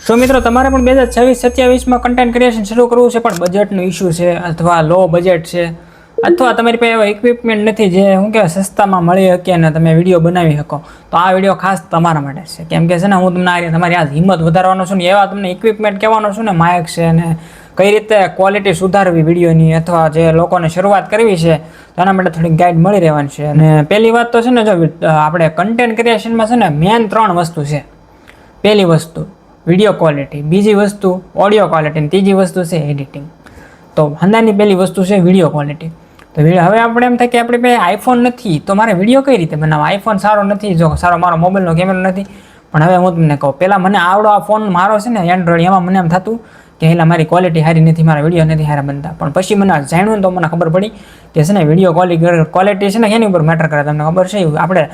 શું મિત્રો તમારે પણ 2026-27માં કન્ટેન્ટ ક્રિએશન શરૂ કરવું છે પણ બજેટનો ઇશ્યુ છે અથવા લો બજેટ છે અથવા તમારી પાસે એવા ઇક્વિપમેન્ટ નથી જે શું કહેવાય સસ્તામાં મળી શકે અને તમે વિડીયો બનાવી શકો તો આ વિડીયો ખાસ તમારા માટે છે કેમ કે છે ને હું તમને તમારી આ હિંમત વધારવાનો છું ને એવા તમને ઇક્વિપમેન્ટ કહેવાનો છું ને માઇક છે અને કઈ રીતે ક્વોલિટી સુધારવી વિડીયોની અથવા જે લોકોને શરૂઆત કરવી છે તો એના માટે થોડીક ગાઈડ મળી રહેવાની છે. અને પહેલી વાત તો છે ને જો આપણે કન્ટેન્ટ ક્રિએશનમાં છે ને મેન 3 વસ્તુ છે. પહેલી વસ્તુ વિડીયો ક્વોલિટી, બીજી વસ્તુ ઓડિયો ક્વોલિટી, ત્રીજી વસ્તુ છે એડિટિંગ. તો હંદાની પહેલી વસ્તુ છે વિડીયો ક્વોલિટી. તો હવે આપણે એમ થાય કે આપણી પાસે આઈફોન નથી તો મારે વિડીયો કઈ રીતે બનાવવા, આઈફોન સારો નથી, જો સારો મારો મોબાઈલનો કેમેરો નથી. પણ હવે હું તમને કહું, પહેલાં મને આવડો આ ફોન મારો છે ને એન્ડ્રોઈડ, એમાં મને એમ થતું કે એટલે મારી ક્વોલિટી સારી નથી, મારા વિડીયો નથી સારા બનતા. પણ પછી મને જાણ્યું ને તો મને ખબર પડી કે છે ને વિડીયો ક્વોલિટી છે ને એની ઉપર મેટર કરે. તમને ખબર છે આપણે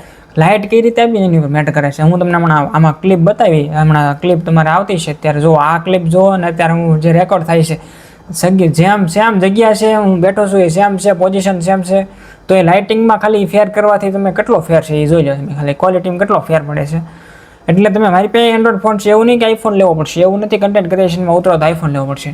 લાઇટ કઈ રીતે આપીને એની ઉપર મેટર કરે છે. હું તમને હમણાં આમાં ક્લિપ બતાવી, હમણાં ક્લિપ તમારે આવતી છે અત્યારે જો આ ક્લિપ જુઓ અને અત્યારે હું જે રેકોર્ડ થાય છે જેમ સેમ જગ્યા છે, હું બેઠો છું એ સેમ છે, પોઝિશન સેમ છે. તો એ લાઇટિંગમાં ખાલી ફેર કરવાથી તમે કેટલો ફેર છે એ જોઈ લો તમે, ખાલી ક્વોલિટીમાં કેટલો ફેર પડે છે. એટલે તમે મારી પાસે એન્ડ્રોઈડ ફોન છે એવું નહીં કે આઈફોન લેવો પડશે, એવું નથી કન્ટેન્ટ ક્રિએશનમાં ઉતરો તો આઈફોન લેવો પડશે.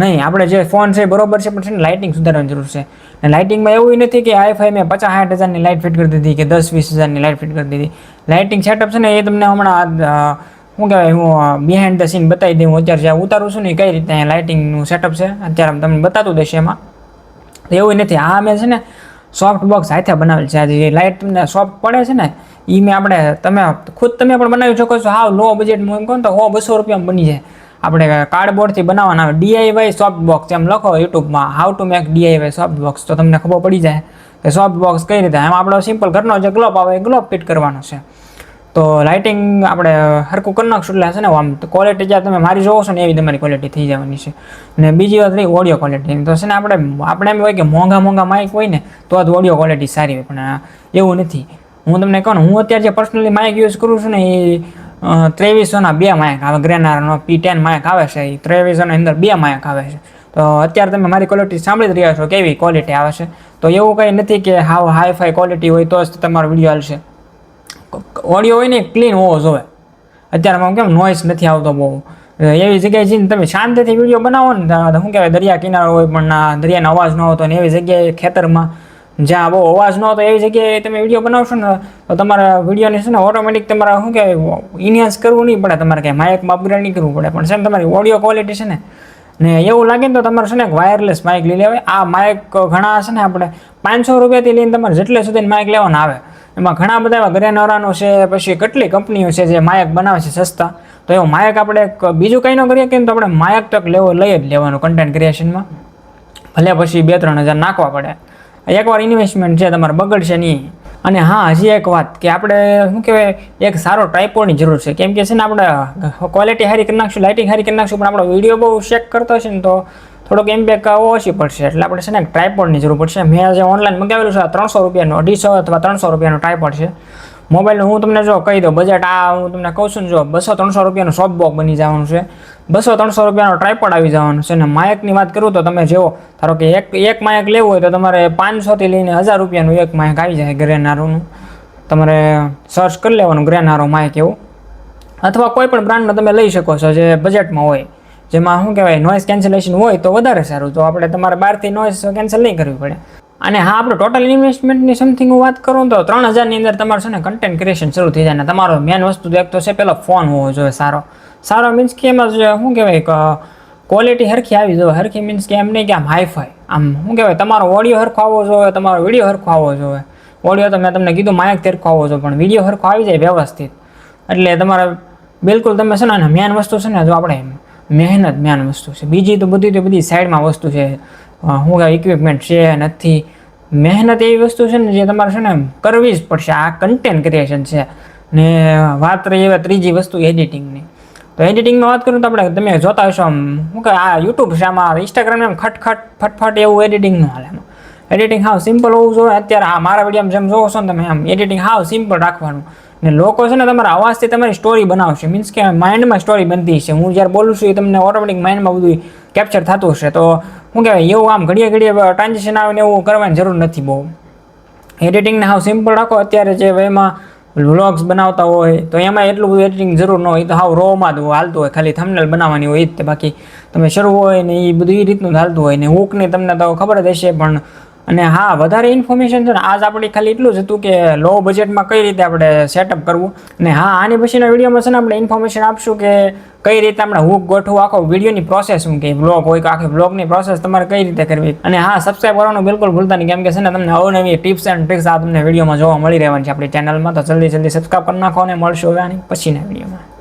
નહીં, આપણે જે ફોન છે બરોબર છે પણ છે ને લાઇટિંગ સુધારવાની જરૂર છે. અને લાઇટિંગમાં એવું નથી કે આઈફાઈ મેં 50-60 હજારની લાઇટ ફિટ કરી દીધી કે 10-20 હજારની લાઇટ ફિટ કરી દીધી. લાઇટિંગ સેટઅપ છે ને એ તમને હમણાં શું કહેવાય, હું બિહાઇન્ડ ધ સીન બતાવી દઉં. અત્યારે જ્યાં ઉતારું છું ને કઈ રીતે લાઇટિંગનું સેટઅપ છે અત્યારે તમને બતાતું દેશે એમાં. તો એવું નથી, આ મેં છે ને સોફ્ટ બોક્સ હાથે બનાવેલ છે. આજે લાઇટ તમને સોફ્ટ પડે છે ને એ મેં તમે પણ બનાવી શકો છો. હાવ લો બજેટમાં એમ કહો તો 100-200 રૂપિયામાં બની જાય. આપણે કાર્ડબોર્ડથી બનાવવાના આવે DIY સોફ્ટ બોક્સ એમ લખો યુટ્યુબમાં how to make DIY soft box તો તમને ખબર પડી જાય કે સોફ્ટ બોક્સ કઈ રીતે. એમાં આપણો સિમ્પલ ઘરનો જે ગ્લોબ આવે એ ગ્લોબ ફિટ કરવાનો છે. તો લાઇટિંગ આપણે હરખું કરી નાખશું એટલે છે ને આમ ક્વોલિટી જ્યાં તમે મારી જોવો છો ને એવી તમારી ક્વોલિટી થઈ જવાની છે. અને બીજી વાત રહી ઓડિયો ક્વોલિટી, તો છે ને આપણે એમ હોય કે મોંઘા માઇક હોય ને તો જ ઓડિયો ક્વોલિટી સારી હોય, પણ એવું નથી. હું તમને કહું ને, હું અત્યારે જે પર્સનલી માઇક યુઝ કરું છું ને એ 2300ના 2 માઇક આવે, ગ્રેનારનો P10 માઇક આવે છે, એ 2300ની અંદર 2 માઇક આવે છે. તો અત્યારે તમે મારી ક્વોલિટી સાંભળી જ રહ્યા છો કેવી ક્વોલિટી આવે છે. તો એવું કંઈ નથી કે હાવ હાઈફાઈ ક્વોલિટી હોય તો જ તમારો વિડીયો હાલશે. ઓડિયો હોય ને ક્લીન હોવો જોઈએ. અત્યારે કેમ નોઇસ નથી આવતો બહુ, એવી જગ્યાએ જઈને તમે શાંતિથી વિડીયો બનાવો ને, શું કહેવાય દરિયા કિનારો હોય પણ દરિયાનો અવાજ ન આવતો ને એવી જગ્યાએ ખેતરમાં જ્યાં બહુ અવાજ ન હતો એવી જગ્યાએ તમે વિડીયો બનાવશો ને તો તમારા વિડીયોને છે ને ઓટોમેટિક તમારા શું કહેવાય ઇન્હાન્સ કરવું નહીં પડે, તમારે કંઈ માઇકમાં અપગ્રેડ નહીં કરવું પડે. પણ છે ને તમારી ઓડિયો ક્વોલિટી છે ને એવું લાગે ને તો તમારે છે ને વાયરલેસ માઇક લઈ લેવાય. આ માઇક ઘણા છે ને આપણે 500 રૂપિયાથી લઈને તમારે જેટલે સુધી માઇક લેવાના આવે એમાં ઘણા બધા એવા ગ્રેનોરાનો છે, પછી કેટલી કંપનીઓ છે જે માઇક બનાવે છે સસ્તા. તો એવું માઇક આપણે બીજું કંઈ ન કરીએ કે તો આપણે માઇક તક લઈ જ લેવાનું કન્ટેન્ટ ક્રિએશનમાં, ભલે પછી 2-3 હજાર નાખવા પડે. એકવાર ઇન્વેસ્ટમેન્ટ છે તમારે બગડશે નહીં. અને હા, હજી એક વાત કે આપણે શું કહેવાય એક સારો ટ્રાયપોડની જરૂર છે. કેમ કે છે ને આપણે ક્વોલિટી સારી કરી નાખશું, લાઇટિંગ સારી કરી નાખશું, પણ આપણો વિડીયો બહુ શેક કરતો હશે ને તો થોડોક ઇમ્પેક્ટ ઓછી પડશે. એટલે આપણે છે ને એક ટ્રાયપોડની જરૂર પડશે. મેં જે ઓનલાઈન મંગાવેલું છે 300 રૂપિયાનો, 250 અથવા 300 રૂપિયાનો ટ્રાયપોડ છે. મોબાઈલનું હું તમને જો કહી દઉં બજેટ, આ હું તમને કહું છું ને જો 200-300 રૂપિયાનું સોફ્ટ બોક્સ બની જવાનું છે, 200-300 રૂપિયાનો ટ્રાયપોડ આવી જવાનું છે. અને માઇકની વાત કરું તો તમે જેવો ધારો કે એક માઇક લેવું હોય તો તમારે 500થી લઈને 1000 રૂપિયાનું એક માઇક આવી જાય ગ્રેનારોનું. તમારે સર્ચ કરી લેવાનું ગ્રેનારો માઇક એવું, અથવા કોઈ પણ બ્રાન્ડનો તમે લઈ શકો છો જે બજેટમાં હોય, જેમાં શું કહેવાય નોઇઝ કેન્સલેશન હોય તો વધારે સારું. તો આપણે તમારે બહારથી નોઇઝ કેન્સલ નહીં કરવી પડે. અને હા, આપણે ટોટલ ઇન્વેસ્ટમેન્ટની સમથિંગ હું વાત કરું તો 3000ની અંદર તમારે છે ને કન્ટેન્ટ ક્રિએશન શરૂ થઈ જાય. ને તમારો મેન વસ્તુ એક તો છે પેલો ફોન હોવો જોઈએ સારો મીન્સ કે એમાં શું કહેવાય ક્વોલિટી હરખી આવી જોઈએ. હરખી મીન્સ કે એમ નહીં કે આમ હાઈફાઈ, આમ શું કહેવાય તમારો ઓડિયો હરખો આવવો જોઈએ, તમારો વિડીયો હરખો આવવો જોઈએ. ઓડિયો તો મેં તમને કીધું માઇક હરખો આવવો જોઈએ, પણ વિડીયો હરખો આવી જાય વ્યવસ્થિત. એટલે તમારે બિલકુલ તમે છે ને મેન વસ્તુ છે ને જો આપણે મહેનત મેન વસ્તુ છે. બીજી તો બધી સાઈડમાં વસ્તુ છે, શું કહેવાય ઇક્વિપમેન્ટ છે નથી. મહેનત એવી વસ્તુ છે ને જે તમારે છે ને કરવી જ પડશે. આ કન્ટેન્ટ ક્રિએશન છે. ને વાત રહી હવે ત્રીજી વસ્તુ એડિટિંગની. તો એડિટિંગમાં વાત કરું તો આપણે તમે જોતા હશો આમ શું કહે આ યુટ્યુબ છે, આમાં ઇન્સ્ટાગ્રામ એમ ફટફટ એવું એડિટિંગ ન હાલે. એમાં એડિટિંગ હાવ સિમ્પલ હોવું જોઈએ. અત્યારે આ મારા વિડીયોમાં જેમ જોવો છો ને તમે આમ એડિટિંગ હાવ સિમ્પલ રાખવાનું. ને લોકો છે ને તમારા અવાજથી તમારી સ્ટોરી બનાવશે, મીન્સ કે માઇન્ડમાં સ્ટોરી બનતી હશે. હું જ્યારે બોલું છું એ તમને ઓટોમેટિક માઇન્ડમાં બધું કેપ્ચર થતું હશે. તો શું કહેવાય એવું આમ ઘડીએ ટ્રાન્ઝેક્શન આવે ને એવું કરવાની જરૂર નથી બહુ. એડિટિંગને હાવ સિમ્પલ રાખો. અત્યારે જે એમાં વ્લોગ્સ બનાવતા હોય તો એમાં એટલું બધું એડિટિંગ જરૂર ન હોય, એ તો હાવ રોમાં જ હાલતું હોય, ખાલી થંબનેલ બનાવવાની હોય એ જ તે. બાકી તમે શરૂ હોય ને એ બધું એ રીતનું જ હાલતું હોય ને હુકની તમને તો ખબર જ હશે. પણ અને હા, વધારે ઇન્ફોર્મેશન છે ને આજ આપણે ખાલી એટલું જ હતું કે લો બજેટમાં કઈ રીતે આપણે સેટઅપ કરવું. અને હા, આની પછીના વિડીયોમાં છે ને આપણે ઇન્ફોર્મેશન આપશું કે કઈ રીતે આપણે હુક ગોઠવું, આખો વિડીયોની પ્રોસેસ શું, કે વ્લોગ હોય કે આખી વ્લોગની પ્રોસેસ તમારે કઈ રીતે કરવી. અને હા, સબસ્ક્રાઈબ કરવાનું બિલકુલ ભૂલતા નહીં, કેમ કે છે ને તમને અવનવી ટિપ્સ એન્ડ ટ્રિક્સ આ તમને વિડીયોમાં જોવા મળી રહેવાની છે આપણી ચેનલમાં. તો જલ્દી સબસ્ક્રાઈબ કરી નાખો અને મળશું હવે આની પછીના વિડીયોમાં.